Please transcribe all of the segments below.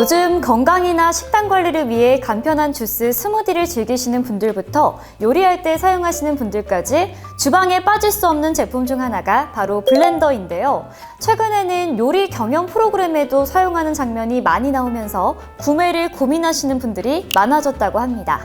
요즘 건강이나 식단 관리를 위해 간편한 주스, 스무디를 즐기시는 분들부터 요리할 때 사용하시는 분들까지 주방에 빠질 수 없는 제품 중 하나가 바로 블렌더인데요. 최근에는 요리 경연 프로그램에도 사용하는 장면이 많이 나오면서 구매를 고민하시는 분들이 많아졌다고 합니다.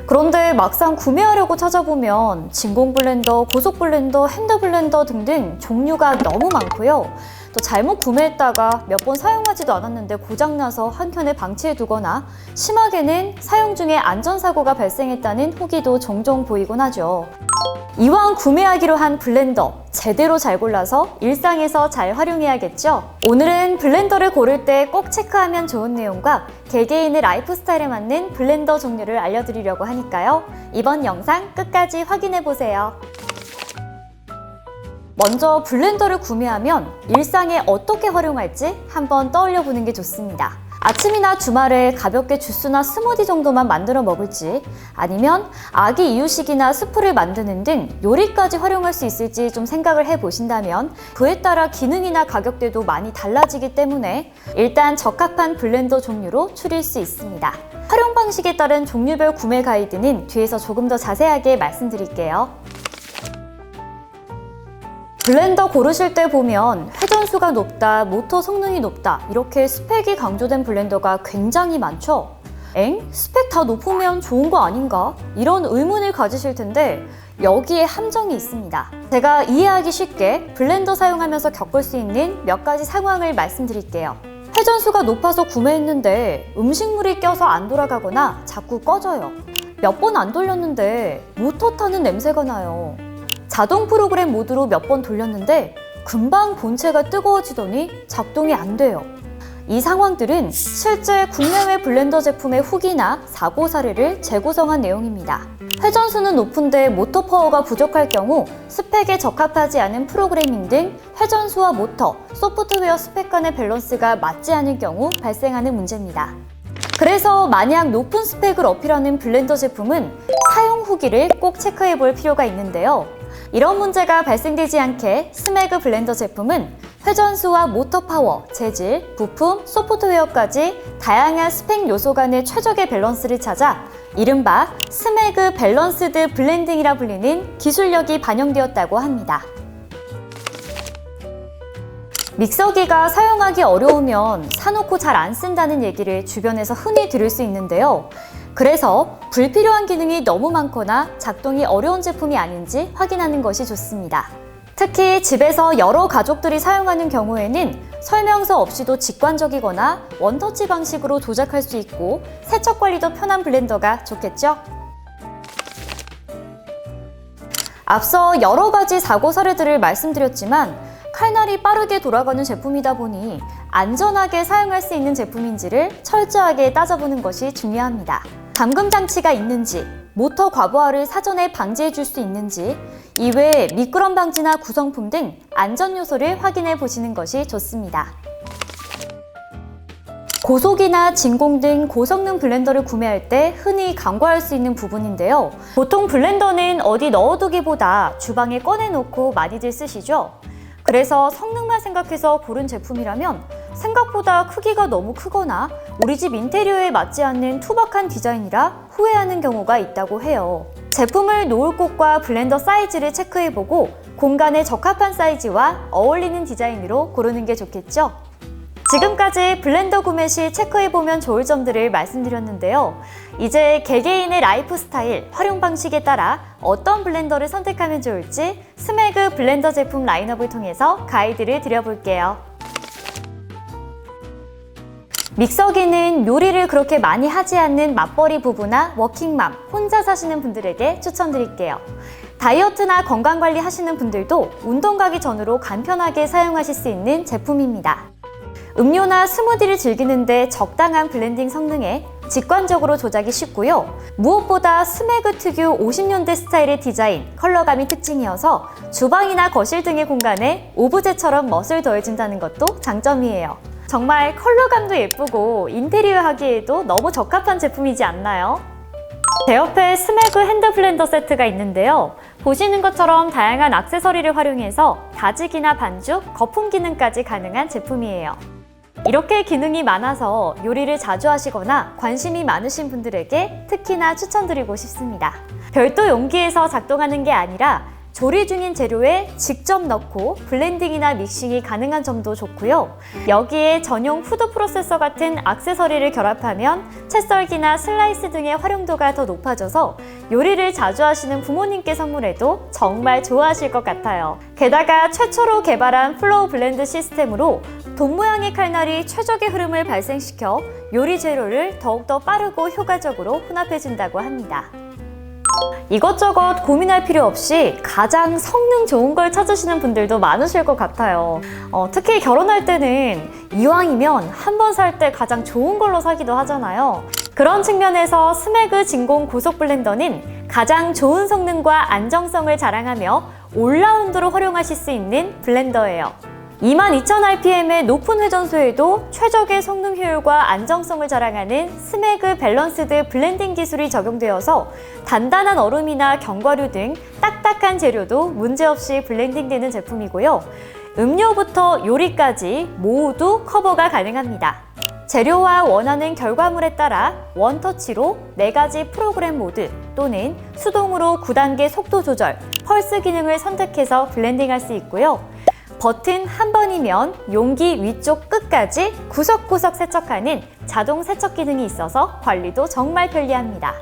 그런데 막상 구매하려고 찾아보면 진공 블렌더, 고속 블렌더, 핸드 블렌더 등등 종류가 너무 많고요. 또 잘못 구매했다가 몇 번 사용하지도 않았는데 고장나서 한켠에 방치해두거나 심하게는 사용 중에 안전사고가 발생했다는 후기도 종종 보이곤 하죠. 이왕 구매하기로 한 블렌더 제대로 잘 골라서 일상에서 잘 활용해야겠죠? 오늘은 블렌더를 고를 때 꼭 체크하면 좋은 내용과 개개인의 라이프 스타일에 맞는 블렌더 종류를 알려드리려고 하니까요. 이번 영상 끝까지 확인해보세요. 먼저 블렌더를 구매하면 일상에 어떻게 활용할지 한번 떠올려 보는 게 좋습니다. 아침이나 주말에 가볍게 주스나 스무디 정도만 만들어 먹을지, 아니면 아기 이유식이나 스프를 만드는 등 요리까지 활용할 수 있을지 좀 생각을 해보신다면 그에 따라 기능이나 가격대도 많이 달라지기 때문에 일단 적합한 블렌더 종류로 추릴 수 있습니다. 활용 방식에 따른 종류별 구매 가이드는 뒤에서 조금 더 자세하게 말씀드릴게요. 블렌더 고르실 때 보면 회전수가 높다, 모터 성능이 높다 이렇게 스펙이 강조된 블렌더가 굉장히 많죠? 스펙 다 높으면 좋은 거 아닌가? 이런 의문을 가지실 텐데 여기에 함정이 있습니다. 제가 이해하기 쉽게 블렌더 사용하면서 겪을 수 있는 몇 가지 상황을 말씀드릴게요. 회전수가 높아서 구매했는데 음식물이 껴서 안 돌아가거나 자꾸 꺼져요. 몇 번 안 돌렸는데 모터 타는 냄새가 나요. 자동 프로그램 모드로 몇 번 돌렸는데 금방 본체가 뜨거워지더니 작동이 안 돼요. 이 상황들은 실제 국내외 블렌더 제품의 후기나 사고 사례를 재구성한 내용입니다. 회전수는 높은데 모터 파워가 부족할 경우 스펙에 적합하지 않은 프로그래밍 등 회전수와 모터, 소프트웨어 스펙 간의 밸런스가 맞지 않을 경우 발생하는 문제입니다. 그래서 만약 높은 스펙을 어필하는 블렌더 제품은 사용 후기를 꼭 체크해 볼 필요가 있는데요. 이런 문제가 발생되지 않게 스매그 블렌더 제품은 회전수와 모터 파워, 재질, 부품, 소프트웨어까지 다양한 스펙 요소 간의 최적의 밸런스를 찾아 이른바 스매그 밸런스드 블렌딩이라 불리는 기술력이 반영되었다고 합니다. 믹서기가 사용하기 어려우면 사놓고 잘 안 쓴다는 얘기를 주변에서 흔히 들을 수 있는데요. 그래서 불필요한 기능이 너무 많거나 작동이 어려운 제품이 아닌지 확인하는 것이 좋습니다. 특히 집에서 여러 가족들이 사용하는 경우에는 설명서 없이도 직관적이거나 원터치 방식으로 조작할 수 있고 세척 관리도 편한 블렌더가 좋겠죠? 앞서 여러 가지 사고 사례들을 말씀드렸지만 칼날이 빠르게 돌아가는 제품이다 보니 안전하게 사용할 수 있는 제품인지를 철저하게 따져보는 것이 중요합니다. 잠금 장치가 있는지, 모터 과부하를 사전에 방지해 줄 수 있는지, 이외에 미끄럼 방지나 구성품 등 안전 요소를 확인해 보시는 것이 좋습니다. 고속이나 진공 등 고성능 블렌더를 구매할 때 흔히 간과할 수 있는 부분인데요. 보통 블렌더는 어디 넣어두기보다 주방에 꺼내놓고 많이들 쓰시죠? 그래서 성능만 생각해서 고른 제품이라면 생각보다 크기가 너무 크거나 우리 집 인테리어에 맞지 않는 투박한 디자인이라 후회하는 경우가 있다고 해요. 제품을 놓을 곳과 블렌더 사이즈를 체크해보고 공간에 적합한 사이즈와 어울리는 디자인으로 고르는 게 좋겠죠? 지금까지 블렌더 구매 시 체크해보면 좋을 점들을 말씀드렸는데요. 이제 개개인의 라이프 스타일, 활용 방식에 따라 어떤 블렌더를 선택하면 좋을지 스매그 블렌더 제품 라인업을 통해서 가이드를 드려볼게요. 믹서기는 요리를 그렇게 많이 하지 않는 맞벌이 부부나 워킹맘, 혼자 사시는 분들에게 추천드릴게요. 다이어트나 건강관리 하시는 분들도 운동 가기 전으로 간편하게 사용하실 수 있는 제품입니다. 음료나 스무디를 즐기는데 적당한 블렌딩 성능에 직관적으로 조작이 쉽고요. 무엇보다 스매그 특유 50년대 스타일의 디자인, 컬러감이 특징이어서 주방이나 거실 등의 공간에 오브제처럼 멋을 더해준다는 것도 장점이에요. 정말 컬러감도 예쁘고 인테리어 하기에도 너무 적합한 제품이지 않나요? 제 옆에 스매그 핸드 블렌더 세트가 있는데요. 보시는 것처럼 다양한 액세서리를 활용해서 다지기나 반죽, 거품 기능까지 가능한 제품이에요. 이렇게 기능이 많아서 요리를 자주 하시거나 관심이 많으신 분들에게 특히나 추천드리고 싶습니다. 별도 용기에서 작동하는 게 아니라 조리 중인 재료에 직접 넣고 블렌딩이나 믹싱이 가능한 점도 좋고요. 여기에 전용 푸드 프로세서 같은 액세서리를 결합하면 채썰기나 슬라이스 등의 활용도가 더 높아져서 요리를 자주 하시는 부모님께 선물해도 정말 좋아하실 것 같아요. 게다가 최초로 개발한 플로우 블렌드 시스템으로 돈 모양의 칼날이 최적의 흐름을 발생시켜 요리 재료를 더욱더 빠르고 효과적으로 혼합해준다고 합니다. 이것저것 고민할 필요 없이 가장 성능 좋은 걸 찾으시는 분들도 많으실 것 같아요. 특히 결혼할 때는 이왕이면 한 번 살 때 가장 좋은 걸로 사기도 하잖아요. 그런 측면에서 스매그 진공 고속 블렌더는 가장 좋은 성능과 안정성을 자랑하며 올라운드로 활용하실 수 있는 블렌더예요. 22,000rpm의 높은 회전수에도 최적의 성능 효율과 안정성을 자랑하는 스매그 밸런스드 블렌딩 기술이 적용되어서 단단한 얼음이나 견과류 등 딱딱한 재료도 문제없이 블렌딩되는 제품이고요. 음료부터 요리까지 모두 커버가 가능합니다. 재료와 원하는 결과물에 따라 원터치로 4가지 프로그램 모드 또는 수동으로 9단계 속도 조절, 펄스 기능을 선택해서 블렌딩할 수 있고요. 버튼 한 번이면 용기 위쪽 끝까지 구석구석 세척하는 자동 세척 기능이 있어서 관리도 정말 편리합니다.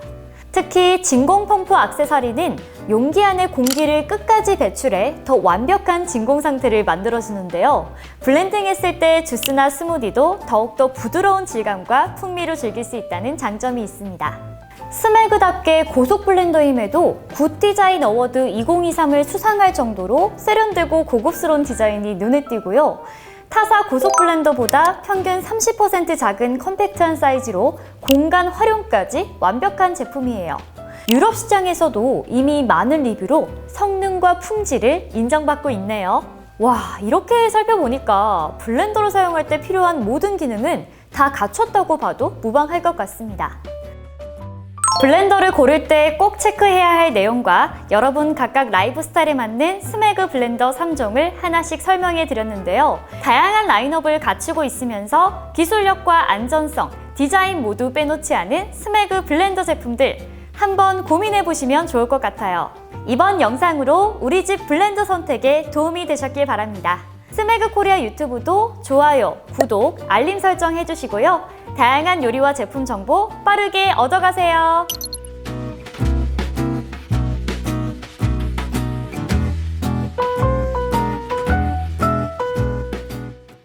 특히 진공 펌프 액세서리는 용기 안의 공기를 끝까지 배출해 더 완벽한 진공 상태를 만들어주는데요. 블렌딩했을 때 주스나 스무디도 더욱더 부드러운 질감과 풍미로 즐길 수 있다는 장점이 있습니다. 스매그답게 고속 블렌더임에도 굿 디자인 어워드 2023을 수상할 정도로 세련되고 고급스러운 디자인이 눈에 띄고요. 타사 고속 블렌더보다 평균 30% 작은 컴팩트한 사이즈로 공간 활용까지 완벽한 제품이에요. 유럽 시장에서도 이미 많은 리뷰로 성능과 품질을 인정받고 있네요. 와, 이렇게 살펴보니까 블렌더를 사용할 때 필요한 모든 기능은 다 갖췄다고 봐도 무방할 것 같습니다. 블렌더를 고를 때 꼭 체크해야 할 내용과 여러분 각각 라이프 스타일에 맞는 스매그 블렌더 3종을 하나씩 설명해 드렸는데요. 다양한 라인업을 갖추고 있으면서 기술력과 안전성, 디자인 모두 빼놓지 않은 스매그 블렌더 제품들 한번 고민해 보시면 좋을 것 같아요. 이번 영상으로 우리 집 블렌더 선택에 도움이 되셨길 바랍니다. 스매그 코리아 유튜브도 좋아요, 구독, 알림 설정 해주시고요. 다양한 요리와 제품 정보 빠르게 얻어가세요.